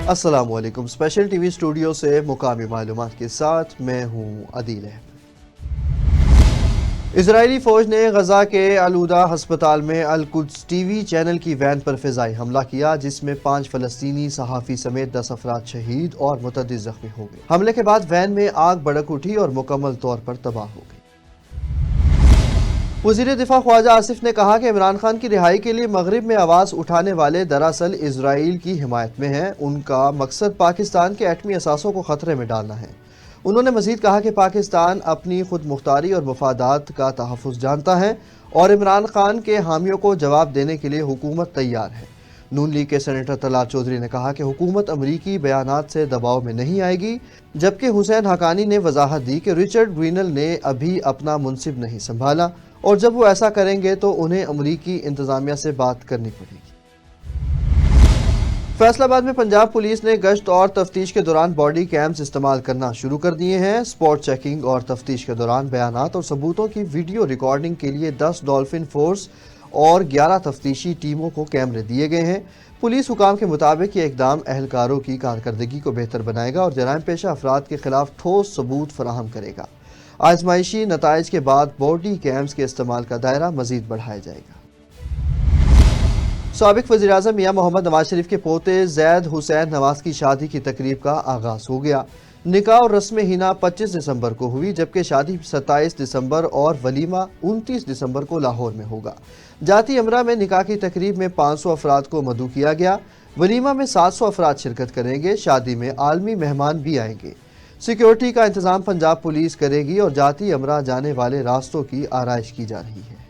السلام علیکم، special T V studio سے مقامی معلومات کے ساتھ میں ہوں عدیل احمد۔ اسرائیلی فوج نے غزہ کے العودہ ہسپتال میں القدس ٹی وی چینل کی وین پر فضائی حملہ کیا، جس میں 5 فلسطینی صحافی سمیت 10 افراد شہید اور متعدد زخمی ہو گئے۔ حملے کے بعد وین میں آگ بھڑک اٹھی اور مکمل طور پر تباہ ہو گئی۔ وزیر دفاع خواجہ آصف نے کہا کہ عمران خان کی رہائی کے لیے مغرب میں آواز اٹھانے والے دراصل اسرائیل کی حمایت میں ہیں۔ ان کا مقصد پاکستان کے ایٹمی اثاثوں کو خطرے میں ڈالنا ہے۔ انہوں نے مزید کہا کہ پاکستان اپنی خود مختاری اور مفادات کا تحفظ جانتا ہے اور عمران خان کے حامیوں کو جواب دینے کے لیے حکومت تیار ہے۔ نون لیگ کے سینیٹر طلعت چودھری نے کہا کہ حکومت امریکی بیانات سے دباؤ میں نہیں آئے گی، جبکہ حسین حقانی نے وضاحت دی کہ رچرڈ گرینل نے ابھی اپنا منصب نہیں سنبھالا اور جب وہ ایسا کریں گے تو انہیں امریکی انتظامیہ سے بات کرنی پڑے گی۔ فیصل آباد میں پنجاب پولیس نے گشت اور تفتیش کے دوران باڈی کیمز استعمال کرنا شروع کر دیے ہیں۔ اسپاٹ چیکنگ اور تفتیش کے دوران بیانات اور ثبوتوں کی ویڈیو ریکارڈنگ کے لیے 10 ڈولفن فورس اور 11 تفتیشی ٹیموں کو کیمرے دیے گئے ہیں۔ پولیس حکام کے مطابق یہ اقدام اہلکاروں کی کارکردگی کو بہتر بنائے گا اور جرائم پیشہ افراد کے خلاف ٹھوس ثبوت فراہم کرے گا۔ آزمائشی نتائج کے بعد باڈی کیمز کے استعمال کا دائرہ مزید بڑھایا جائے گا۔ سابق وزیراعظم میاں محمد نواز شریف کے پوتے زید حسین نواز کی شادی کی تقریب کا آغاز ہو گیا۔ نکاح اور رسم حنا 25 دسمبر کو ہوئی، جبکہ شادی 27 دسمبر اور ولیمہ 29 دسمبر کو لاہور میں ہوگا۔ جاتی امرہ میں نکاح کی تقریب میں 500 افراد کو مدعو کیا گیا۔ ولیمہ میں 700 افراد شرکت کریں گے۔ شادی میں عالمی مہمان بھی آئیں گے۔ سیکیورٹی کا انتظام پنجاب پولیس کرے گی اور جاتی امرہ جانے والے راستوں کی آرائش کی جا رہی ہے۔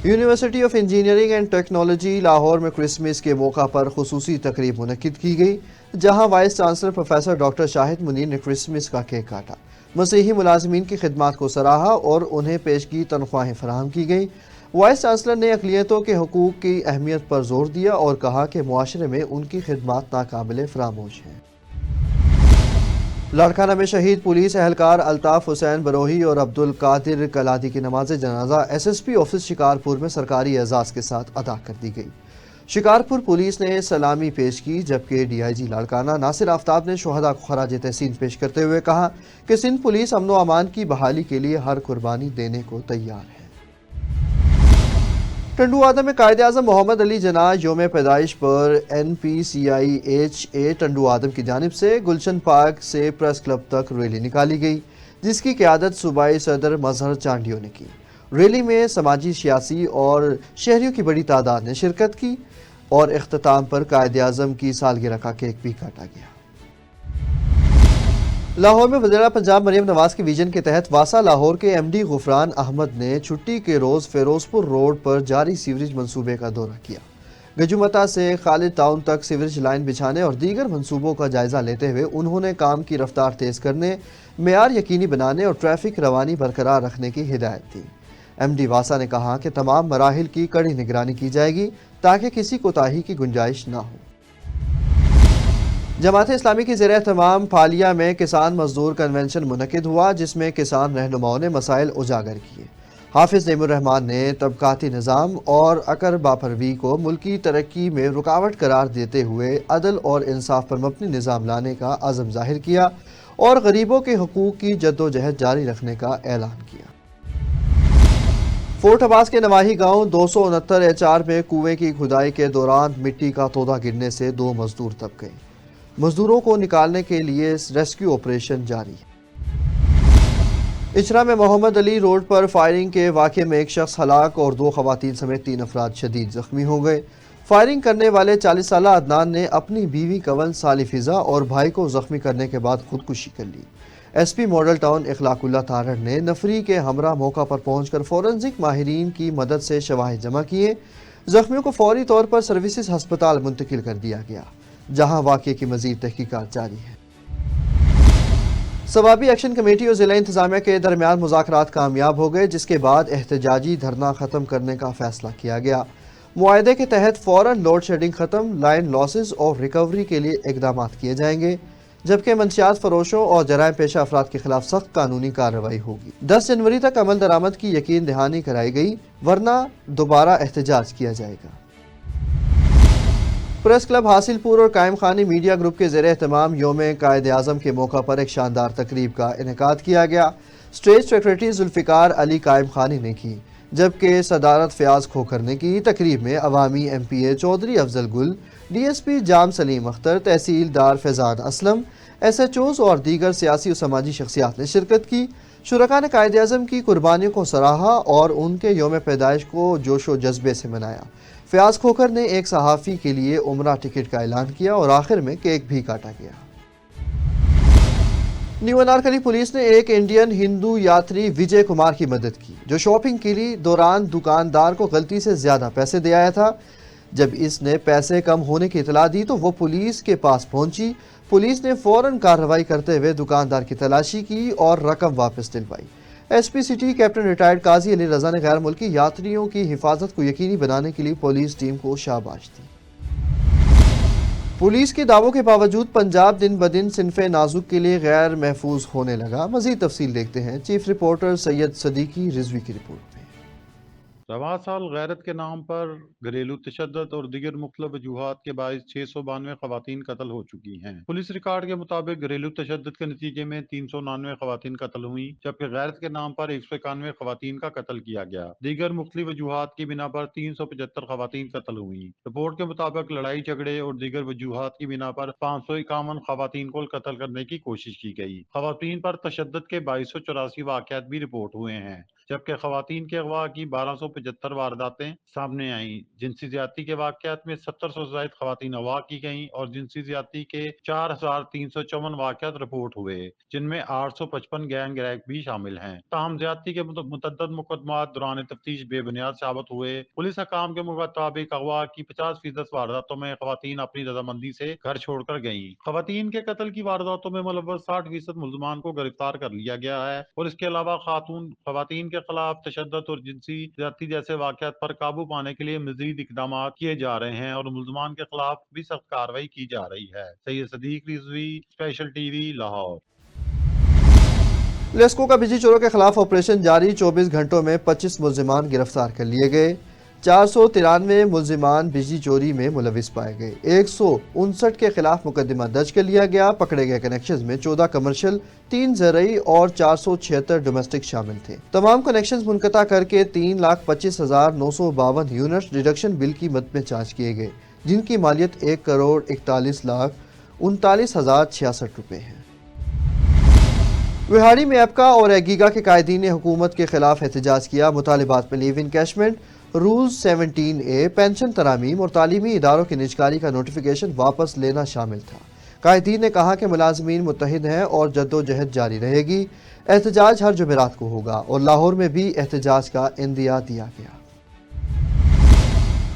University of engineering and technology Lahore میں کرسمس کے موقع پر خصوصی تقریب منعقد کی گئی، جہاں وائس چانسلر پروفیسر ڈاکٹر شاہد منیر نے کرسمس کا کیک کاٹا، مسیحی ملازمین کی خدمات کو سراہا اور انہیں پیشگی تنخواہیں فراہم کی گئیں۔ وائس چانسلر نے اقلیتوں کے حقوق کی اہمیت پر زور دیا اور کہا کہ معاشرے میں ان کی خدمات ناقابل فراموش ہیں۔ لاڑکانہ میں شہید پولیس اہلکار الطاف حسین بروہی اور عبد القادر کلادی کی نماز جنازہ S S P office Shikarpur میں سرکاری اعزاز کے ساتھ ادا کر دی گئی۔ شکارپور پولیس نے سلامی پیش کی، جبکہ ڈی آئی جی لاڑکانہ ناصر آفتاب نے شہداء کو خراج تحسین پیش کرتے ہوئے کہا کہ سندھ پولیس امن و امان کی بحالی کے لیے ہر قربانی دینے کو تیار ہے۔ ٹنڈو آدم میں قائد اعظم محمد علی جناح یوم پیدائش پر N P C I H A Tando Adam کی جانب سے گلشن پارک سے پریس کلب تک ریلی نکالی گئی، جس کی قیادت صوبائی صدر مظہر چانڈیو نے کی۔ ریلی میں سماجی، سیاسی اور شہریوں کی بڑی تعداد نے شرکت کی اور اختتام پر قائد اعظم کی سالگرہ کا کیک بھی کاٹا گیا۔ لاہور میں وزیر پنجاب مریم نواز کے ویژن کے تحت واسا لاہور کے ایم ڈی غفران احمد نے چھٹی کے روز فیروز پور روڈ پر جاری سیوریج منصوبے کا دورہ کیا۔ گجومتا سے خالد ٹاؤن تک سیوریج لائن بچھانے اور دیگر منصوبوں کا جائزہ لیتے ہوئے انہوں نے کام کی رفتار تیز کرنے، معیار یقینی بنانے اور ٹریفک روانی برقرار رکھنے کی ہدایت دی۔ ایم ڈی واسا نے کہا کہ تمام مراحل کی کڑی نگرانی کی جائے گی تاکہ کسی کوتاہی کی گنجائش نہ ہو۔ جماعت اسلامی کی زیر اہتمام پھالیا میں کسان مزدور کنونشن منعقد ہوا، جس میں کسان رہنماؤں نے مسائل اجاگر کیے۔ حافظ نعیم الرحمان نے طبقاتی نظام اور اکر باپروی کو ملکی ترقی میں رکاوٹ قرار دیتے ہوئے عدل اور انصاف پر مبنی نظام لانے کا عزم ظاہر کیا اور غریبوں کے حقوق کی جدوجہد جاری رکھنے کا اعلان کیا۔ فورٹ عباس کے نواحی گاؤں 269 ایچ آر میں کنویں کی کھدائی کے دوران مٹی کا تودا گرنے سے 2 مزدور دب گئے۔ مزدوروں کو نکالنے کے لیے ریسکیو آپریشن جاری ہے۔ اچرا میں محمد علی روڈ پر فائرنگ کے واقعے میں ایک شخص ہلاک اور 2 خواتین سمیت 3 افراد شدید زخمی ہو گئے۔ فائرنگ کرنے والے 40 سالہ عدنان نے اپنی بیوی کون سالی فضا اور بھائی کو زخمی کرنے کے بعد خودکشی کر لی۔ ایس پی ماڈل ٹاؤن اخلاق اللہ تارڑ نے نفری کے ہمراہ موقع پر پہنچ کر فورنزک ماہرین کی مدد سے شواہد جمع کیے۔ زخمیوں کو فوری طور پر سروسز ہسپتال منتقل کر دیا گیا، جہاں واقعے کی مزید تحقیقات جاری ہے۔ ثوابی ایکشن کمیٹی اور ضلع انتظامیہ کے درمیان مذاکرات کامیاب ہو گئے، جس کے بعد احتجاجی دھرنا ختم کرنے کا فیصلہ کیا گیا۔ معاہدے کے تحت فوراً لوڈ شیڈنگ ختم، لائن لاسز اور ریکوری کے لیے اقدامات کیے جائیں گے، جبکہ منشیات فروشوں اور جرائم پیشہ افراد کے خلاف سخت قانونی کارروائی ہوگی۔ 10 جنوری تک عمل درآمد کی یقین دہانی کرائی گئی، ورنہ دوبارہ احتجاج کیا جائے گا۔ پریس کلب حاصل پور اور قائم خانی میڈیا گروپ کے زیر اہتمام یوم قائد اعظم کے موقع پر ایک شاندار تقریب کا انعقاد کیا گیا۔ اسٹیج سیکرٹری ذوالفقار علی قائم خانی نے کی، جبکہ صدارت فیاض کھوکھر نے کی۔ تقریب میں عوامی ایم پی اے چودھری افضل گل، ڈی ایس پی جام سلیم اختر، تحصیلدار فیضان اسلم، ایس ایچ اوز اور دیگر سیاسی و سماجی شخصیات نے شرکت کی۔ شرکاء نے قائد اعظم کی قربانیوں کو سراہا اور ان کے یوم پیدائش کو جوش و جذبے سے منایا۔ فیاض کھوکھر نے ایک صحافی کے لیے عمرہ ٹکٹ کا اعلان کیا اور آخر میں کیک بھی کاٹا گیا۔ نیو انارکلی پولیس نے ایک انڈین ہندو یاتری وجے کمار کی مدد کی، جو شاپنگ کے لیے دوران دکاندار کو غلطی سے زیادہ پیسے دے آیا تھا۔ جب اس نے پیسے کم ہونے کی اطلاع دی تو وہ پولیس کے پاس پہنچی۔ پولیس نے فوراً کارروائی کرتے ہوئے دکاندار کی تلاشی کی اور رقم واپس دلوائی۔ S P city captain retired Qazi Ali رضا نے غیر ملکی یاتریوں کی حفاظت کو یقینی بنانے کے لیے پولیس ٹیم کو شاباش دی۔ پولیس کے دعووں کے باوجود پنجاب دن بدن صنف نازک کے لیے غیر محفوظ ہونے لگا۔ مزید تفصیل دیکھتے ہیں چیف رپورٹر سید صدیقی رضوی کی رپورٹ میں۔ رواں سال غیرت کے نام پر گھریلو تشدد اور دیگر مختلف وجوہات کے باعث 692 خواتین قتل ہو چکی ہیں۔ پولیس ریکارڈ کے مطابق گھریلو تشدد کے نتیجے میں 399 خواتین قتل ہوئیں، جبکہ غیرت کے نام پر 191 خواتین کا قتل کیا گیا۔ دیگر مختلف وجوہات کی بنا پر 375 خواتین قتل ہوئیں۔ رپورٹ کے مطابق لڑائی جھگڑے اور دیگر وجوہات کی بنا پر 551 خواتین کو قتل کرنے کی کوشش کی گئی۔ خواتین پر تشدد کے 2284 واقعات بھی رپورٹ ہوئے ہیں، جبکہ خواتین کے اغوا کی 1275 وارداتیں سامنے آئیں۔ جنسی زیادتی کے واقعات میں 700 سے زائد خواتین اغوا کی گئیں اور جنسی زیادتی کے 4354 واقعات رپورٹ ہوئے، جن میں 855 گینگ ریپ بھی شامل ہیں۔ تاہم زیادتی کے متعدد مقدمات دوران تفتیش بے بنیاد ثابت ہوئے۔ پولیس حکام کے مطابق اغوا کی 50% وارداتوں میں خواتین اپنی رضامندی سے گھر چھوڑ کر گئیں۔ خواتین کے قتل کی وارداتوں میں ملوث 60% ملزمان کو گرفتار کر لیا گیا ہے اور اس کے علاوہ خواتین کے خلاف تشدد اور جنسی زیادتی جیسے واقعات پر قابو پانے کے لیے مزید اقدامات کیے جا رہے ہیں اور ملزمان کے خلاف بھی سخت کارروائی کی جا رہی ہے۔ Syed Siddique Rizvi, special T V, Lahore. LESCO کا بجلی چوروں کے خلاف آپریشن جاری، 24 گھنٹوں میں 25 ملزمان گرفتار کر لیے گئے۔ 493 ملزمان بجلی چوری میں ملوث پائے گئے۔ 159 کے خلاف مقدمہ درج کر لیا گیا۔ پکڑے گئے کنیکشنز میں 14 کمرشل، 3 زرعی اور 476 ڈومیسٹک شامل تھے۔ تمام کنیکشنز منقطع کر کے 3,25,952 یونٹس ڈیڈکشن بل کی مد میں چارج کیے گئے، جن کی مالیت 1,41,39,066 روپے ہے۔ وہاڑی میں ایپکا اور ایگیگا کے قائدین نے حکومت کے خلاف احتجاج کیا۔ مطالبات میں لیو انکیشمنٹ، رولز 17A، پینشن ترامیم اور تعلیمی اداروں کی نجکاری کا نوٹیفیکیشن واپس لینا شامل تھا۔ قائدین نے کہا کہ ملازمین متحد ہیں اور جدوجہد جاری رہے گی۔ احتجاج ہر جمعرات کو ہوگا اور لاہور میں بھی احتجاج کا عندیہ دیا گیا۔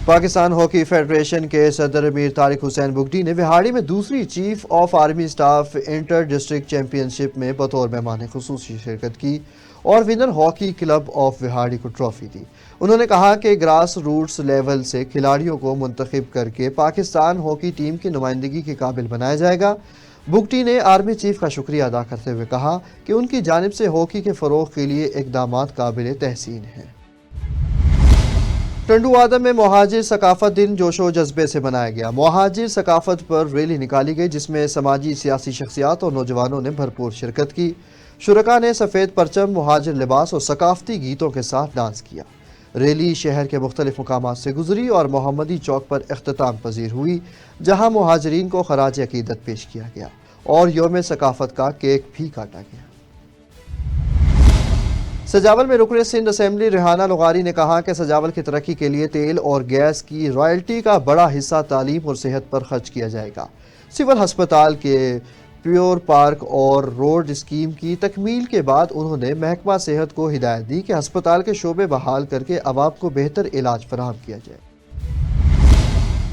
پاکستان ہاکی فیڈریشن کے صدر میر طارق حسین بگٹی نے وہاڑی میں دوسری chief of army staff inter district championship میں بطور مہمان خصوصی شرکت کی اور winner hockey club of Vehari کو ٹرافی دی۔ انہوں نے کہا کہ گراس روٹس لیول سے کھلاڑیوں کو منتخب کر کے پاکستان ہاکی ٹیم کی نمائندگی کے قابل بنایا جائے گا۔ بگٹی نے آرمی چیف کا شکریہ ادا کرتے ہوئے کہا کہ ان کی جانب سے ہاکی کے فروغ کے لیے اقدامات قابل تحسین ہیں۔ ٹنڈو آدم میں مہاجر ثقافت دن جوش و جذبے سے منایا گیا۔ مہاجر ثقافت پر ریلی نکالی گئی جس میں سماجی سیاسی شخصیات اور نوجوانوں نے بھرپور شرکت کی۔ شرکاء نے سفید پرچم، مہاجر لباس اور ثقافتی گیتوں کے ساتھ ڈانس کیا۔ ریلی شہر کے مختلف مقامات سے گزری اور محمدی چوک پر اختتام پذیر ہوئی، جہاں مہاجرین کو خراج عقیدت پیش کیا گیا اور یوم ثقافت کا کیک بھی کاٹا گیا۔ سجاول میں رکن سندھ اسمبلی ریحانہ لغاری نے کہا کہ سجاول کی ترقی کے لیے تیل اور گیس کی رائلٹی کا بڑا حصہ تعلیم اور صحت پر خرچ کیا جائے گا۔ سول ہسپتال کے پیور پارک اور روڈ اسکیم کی تکمیل کے بعد انہوں نے محکمہ صحت کو ہدایت دی کہ ہسپتال کے شعبے بحال کر کے عوام کو بہتر علاج فراہم کیا جائے۔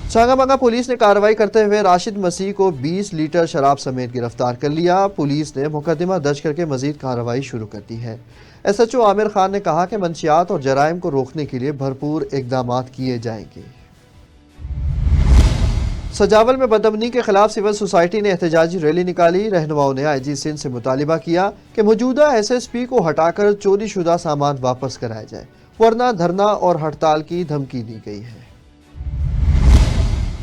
چانگا بنگا پولیس نے کارروائی کرتے ہوئے راشد مسیح کو 20 لیٹر شراب سمیت گرفتار کر لیا۔ پولیس نے مقدمہ درج کر کے مزید کارروائی شروع کر دی ہے۔ S H O Aamir Khan نے کہا کہ منشیات اور جرائم کو روکنے کے لیے بھرپور اقدامات کیے جائیں گے۔ سجاول میں بدامنی کے خلاف سول سوسائٹی نے احتجاجی ریلی نکالی۔ رہنماؤں نے آئی جی سندھ سے مطالبہ کیا کہ موجودہ ایس ایس پی کو ہٹا کر چوری شدہ سامان واپس کرایا جائے، ورنہ دھرنا اور ہڑتال کی دھمکی دی گئی ہے۔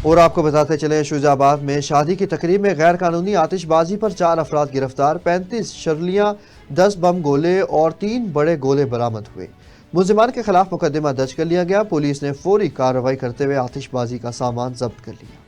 اور آپ کو بتاتے چلیں شوجہ آباد میں شادی کی تقریب میں غیر قانونی آتش بازی پر 4 افراد گرفتار، 35 شرلیاں، 10 بم گولے اور 3 بڑے گولے برآمد ہوئے۔ ملزمان کے خلاف مقدمہ درج کر لیا گیا۔ پولیس نے فوری کارروائی کرتے ہوئے آتش بازی کا سامان ضبط کر لیا۔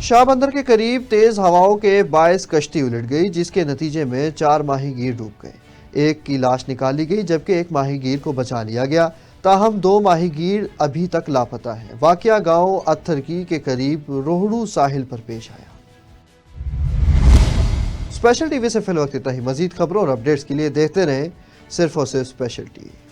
شاہ بندر کے قریب تیز ہواؤں کے باعث کشتی الٹ گئی، جس کے نتیجے میں 4 ماہی گیر ڈوب گئے۔ ایک کی لاش نکالی گئی جبکہ ایک ماہی گیر کو بچا لیا گیا، تاہم 2 ماہی گیر ابھی تک لاپتہ ہیں۔ واقعہ گاؤں اتھرکی کے قریب روہڑو ساحل پر پیش آیا۔ اسپیشل ٹی وی سے فی الوقت اتنا ہی۔ مزید خبروں اور اپڈیٹس کے لیے دیکھتے رہیں صرف اور صرف اسپیشل ٹی وی۔